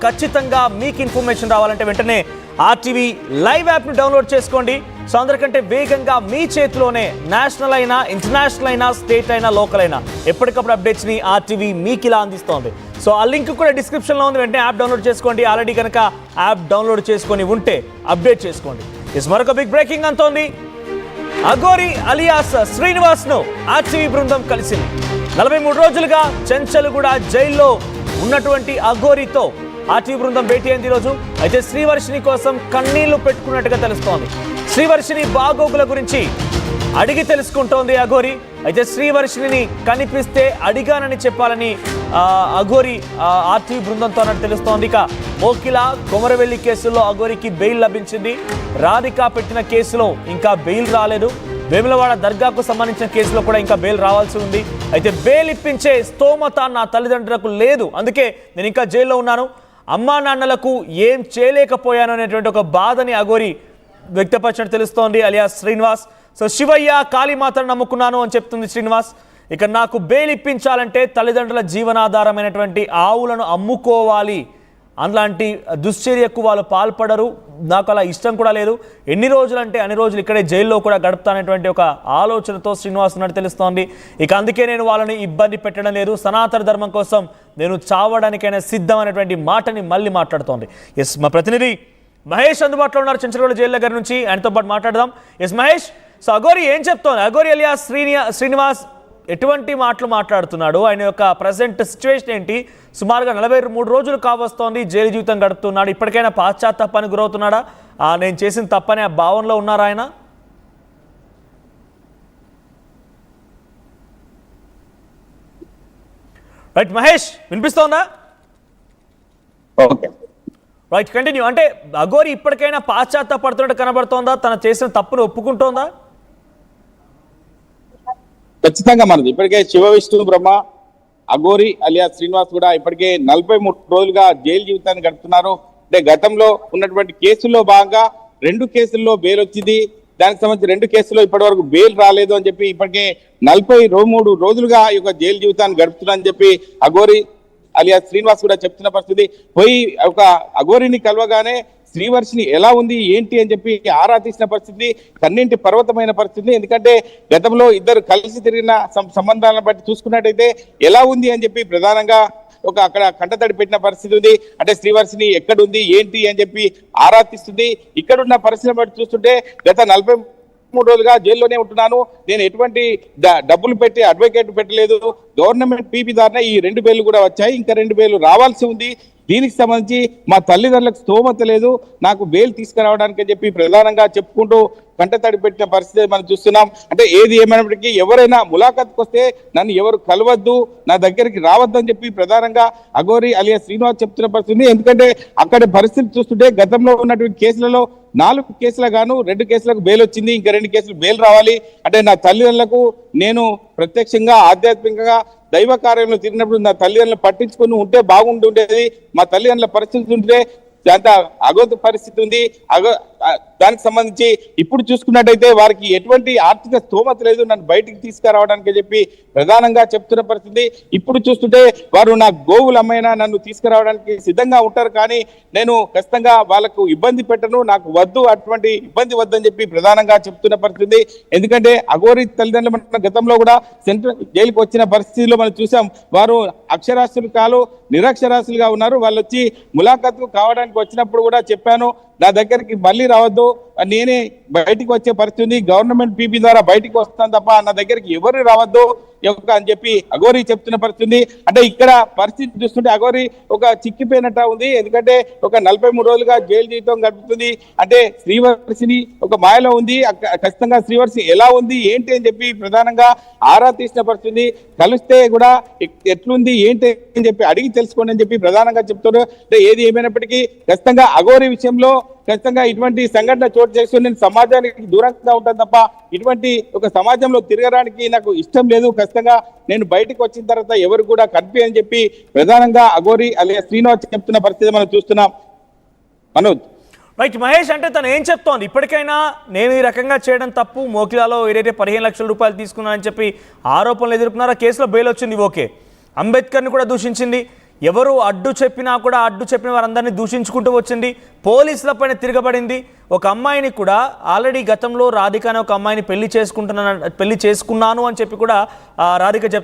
ఖచ్చితంగా మీకు ఇన్ఫర్మేషన్ రావాలంటే వెంటనే ఆర్టీవీ లైవ్ యాప్ను డౌన్లోడ్ చేసుకోండి. సో అందరికంటే వేగంగా మీ చేతిలోనే నేషనల్ అయినా, ఇంటర్నేషనల్ అయినా, స్టేట్ అయినా, లోకల్ అయినా ఎప్పటికప్పుడు అప్డేట్స్ని ఆర్టీవీ మీకు ఇలా అందిస్తోంది. సో ఆ లింక్ కూడా డిస్క్రిప్షన్లో ఉంది. వెంటనే యాప్ డౌన్లోడ్ చేసుకోండి. ఆల్రెడీ కనుక యాప్ డౌన్లోడ్ చేసుకొని ఉంటే అప్డేట్ చేసుకోండి. మరొక బిగ్ బ్రేకింగ్ అంతోంది. అఘోరి అలియాస్ శ్రీనివాస్ను ఆర్టీవీ బృందం కలిసింది. 43 రోజులుగా చెంచల్గూడ జైల్లో ఉన్నటువంటి అఘోరితో ఆర్టీవీ బృందం భేటీ అయింది ఈరోజు. అయితే శ్రీవర్షిని కోసం కన్నీళ్లు పెట్టుకున్నట్టుగా తెలుస్తోంది. శ్రీవర్షిని బాగోగుల గురించి అడిగి తెలుసుకుంటోంది అఘోరి. అయితే శ్రీవర్షిని కనిపిస్తే అడిగానని చెప్పాలని అఘోరి ఆర్టీవీ బృందంతో అన్నట్టు తెలుస్తోంది. ఇక మోకిల కొమరవెల్లి కేసుల్లో అఘోరికి బెయిల్ లభించింది. రాధిక పెట్టిన కేసులో ఇంకా బెయిల్ రాలేదు. వేములవాడ దర్గాకు సంబంధించిన కేసులో కూడా ఇంకా బెయిల్ రావాల్సి ఉంది. అయితే బెయిల్ ఇప్పించే స్తోమత నా తల్లిదండ్రులకు లేదు, అందుకే నేను ఇంకా జైల్లో ఉన్నాను, అమ్మా నాన్నలకు ఏం చేయలేకపోయాను అనేటువంటి ఒక బాధని అఘోరి వ్యక్తపరిచినట్టు తెలుస్తోంది అలియాస్ శ్రీనివాస్. సో శివయ్య కాళీమాతను నమ్ముకున్నాను అని చెప్తుంది శ్రీనివాస్. ఇక నాకు బెయిల్ ఇప్పించాలంటే తల్లిదండ్రుల జీవనాధారమైనటువంటి ఆవులను అమ్ముకోవాలి, అలాంటి దుశ్చర్యకు వాళ్ళు పాల్పడరు, నాకు అలా ఇష్టం కూడా లేదు, ఎన్ని రోజులంటే అన్ని రోజులు ఇక్కడే జైల్లో కూడా గడుపుతానటువంటి ఒక ఆలోచనతో శ్రీనివాస్ ఉన్నట్టు తెలుస్తోంది. ఇక అందుకే నేను వాళ్ళని ఇబ్బంది పెట్టడం లేదు, సనాతన ధర్మం కోసం నేను చావడానికైనా సిద్ధం అనేటువంటి మాటని మళ్ళీ మాట్లాడుతోంది. మా ప్రతినిధి మహేష్ అందుబాటులో ఉన్నారు చెంచల్గూడ జైలు దగ్గర నుంచి, ఆయనతో పాటు మాట్లాడదాం. మహేష్, సో అఘోరి ఏం చెప్తోంది? అఘోరి అలియాస్ శ్రీనివాస్ ఎటువంటి మాటలు మాట్లాడుతున్నాడు? ఆయన యొక్క ప్రజెంట్ సిచ్యువేషన్ ఏంటి? సుమారుగా 43 రోజులు కావస్తోంది జైలు జీవితం గడుపుతున్నాడు. ఇప్పటికైనా పాశ్చాత్తాపానికి గురవుతున్నాడా? నేను చేసిన తప్పనే ఆ భావనలో ఉన్నారా ఆయన? రైట్ మహేష్, వినిపిస్తోందా? Right, continue. అంటే అఘోరి ఇప్పటికైనా పాశ్చాత్తాపడుతున్నట్టు కనబడుతోందా? తన చేసిన తప్పును ఒప్పుకుంటోందా? ఖచ్చితంగా మనది ఇప్పటికే శివ విష్ణు బ్రహ్మ అఘోరి అలియాస్ శ్రీనివాస్ కూడా ఇప్పటికే 43 రోజులుగా జైలు జీవితాన్ని గడుపుతున్నారు. అంటే గతంలో ఉన్నటువంటి కేసుల్లో భాగంగా 2 కేసుల్లో బెయిల్ వచ్చింది. దానికి సంబంధించి 2 కేసుల్లో ఇప్పటి వరకు బెయిల్ రాలేదు అని చెప్పి ఇప్పటికే 43 రోజులుగా ఈ యొక్క జైలు జీవితాన్ని గడుపుతున్నా అని చెప్పి అఘోరి అలియాస్ శ్రీనివాస్ కూడా చెప్తున్న పరిస్థితి. పోయి ఒక అఘోరిని కలవగానే శ్రీవర్షిని ఎలా ఉంది ఏంటి అని చెప్పి ఆరా తీసిన పరిస్థితి, కన్నింటి పర్వతమైన పరిస్థితి. ఎందుకంటే గతంలో ఇద్దరు కలిసి తిరిగిన సంబంధాలను బట్టి చూసుకున్నట్టయితే ఎలా ఉంది అని చెప్పి ప్రధానంగా అక్కడ కంటతడి పెట్టిన పరిస్థితి ఉంది. అంటే శ్రీవర్షిని ఎక్కడుంది ఏంటి అని చెప్పి ఆరా తీస్తుంది. ఇక్కడున్న పరిస్థితిని బట్టి చూస్తుంటే గత 43 రోజులుగా జైల్లోనే ఉంటున్నాను, నేను ఎటువంటి డబ్బులు పెట్టి అడ్వకేట్ పెట్టలేదు, గవర్నమెంట్ పీపీ ద్వారా ఈ 2 బెయిల్ కూడా వచ్చాయి, ఇంకా 2 బెయిల్ రావాల్సి ఉంది, దీనికి సంబంధించి మా తల్లిదండ్రులకు స్తోమత లేదు నాకు బెయిల్ తీసుకురావడానికి అని చెప్పి ప్రధానంగా చెప్పుకుంటూ కంటతడి పెట్టిన పరిస్థితి మనం చూస్తున్నాం. అంటే ఏది ఏమైనప్పటికీ ఎవరైనా ములాఖాత్కి వస్తే నన్ను ఎవరు కలవద్దు, నా దగ్గరికి రావద్దు అని చెప్పి ప్రధానంగా అఘోరి అలియాస్ శ్రీనివాస్ చెప్తున్న పరిస్థితి. ఎందుకంటే అక్కడ పరిస్థితి చూస్తుంటే గతంలో ఉన్నటువంటి కేసులలో 4 కేసులు గాను 2 కేసులకు బెయిల్ వచ్చింది, ఇంకా 2 కేసులు బెయిల్ రావాలి. అంటే నా తల్లిదండ్రులకు నేను ప్రత్యక్షంగా ఆధ్యాత్మికంగా దైవ కార్యంలో తిరిగినప్పుడు నా తల్లిదండ్రులను పట్టించుకుని ఉంటే బాగుంటుండేది, మా తల్లిదండ్రుల పరిస్థితి ఉంటే అంత అగోత పరిస్థితి ఉంది. దానికి సంబంధించి ఇప్పుడు చూసుకున్నట్టయితే వారికి ఎటువంటి ఆర్థిక స్తోమత లేదు నన్ను బయటికి తీసుకురావడానికి చెప్పి ప్రధానంగా చెప్తున్న పరిస్థితి. ఇప్పుడు చూస్తుంటే వారు నా గోవులు అమ్మైనా నన్ను తీసుకురావడానికి సిద్ధంగా ఉంటారు, కానీ నేను ఖచ్చితంగా వాళ్ళకు ఇబ్బంది పెట్టను, నాకు వద్దు, అటువంటి ఇబ్బంది వద్దని చెప్పి ప్రధానంగా చెప్తున్న పరిస్థితి. ఎందుకంటే అఘోరి తల్లిదండ్రులు మన గతంలో కూడా సెంట్రల్ జైలుకి వచ్చిన పరిస్థితిలో మనం చూసాం. వారు అక్షరాస్యులు కాదు నిరక్షరాస్యులుగా ఉన్నారు. వాళ్ళు వచ్చి ములాఖాతు కావడానికి వచ్చినప్పుడు కూడా చెప్పాను, నా దగ్గరికి మళ్ళీ రావద్దు, నేనే బయటికి వచ్చే పరిస్థితి, గవర్నమెంట్ పీపీ ద్వారా బయటికి వస్తాను తప్ప నా దగ్గరికి ఎవరు రావద్దు అని చెప్పి అఘోరి చెప్తున్న పరిస్థితి. అంటే ఇక్కడ పరిస్థితి చూస్తుంటే అఘోరి ఒక చిక్కిపోయినట్టు ఉంది. ఎందుకంటే ఒక 43 రోజులుగా జైలు జీవితం గడుపుతుంది. అంటే శ్రీవర్షిని ఒక మాయలో ఉంది, ఖచ్చితంగా శ్రీవర్షి ఎలా ఉంది ఏంటి అని చెప్పి ప్రధానంగా ఆరా తీసిన పరిస్థితి. కలిస్తే కూడా ఎట్లుంది ఏంటి అని చెప్పి అడిగి తెలుసుకోండి అని చెప్పి ప్రధానంగా చెప్తున్నారు. అంటే ఏది ఏమైనప్పటికీ ఖచ్చితంగా అఘోరి విషయంలో ఖచ్చితంగా ఇటువంటి సంఘటన చోటు చేసుకుని నేను సమాజానికి దూరంగా ఉంటాను తప్ప ఇటువంటి ఒక సమాజంలో తిరగడానికి నాకు ఇష్టం లేదు, ఖచ్చితంగా నేను బయటకు వచ్చిన తర్వాత ఎవరు కూడా కనిపి అని చెప్పి ప్రధానంగా అఘోరి అలియాస్ శ్రీనివాస్ చెప్తున్న పరిస్థితి మనం చూస్తున్నాం. మనోజ్. రైట్ మహేష్, అంటే తను ఏం చెప్తోంది? ఇప్పటికైనా నేను ఈ రకంగా చేయడం తప్పు, మోకిలాలో ఏదైతే 15 లక్షల రూపాయలు తీసుకున్నానని చెప్పి ఆరోపణలు ఎదుర్కొన్నారా, కేసులో బెయిల్ వచ్చింది, ఓకే, అంబేద్కర్ని కూడా దూషించింది, ఎవరు అడ్డు చెప్పినా కూడా అడ్డు చెప్పిన వారందరినీ దూషించుకుంటూ వచ్చింది, పోలీసులపైన తిరగబడింది. ఒక అమ్మాయిని కూడా ఆల్రెడీ గతంలో రాధిక అనే ఒక అమ్మాయిని పెళ్లి చేసుకున్నాను అని చెప్పి కూడా రాధిక చెప్తా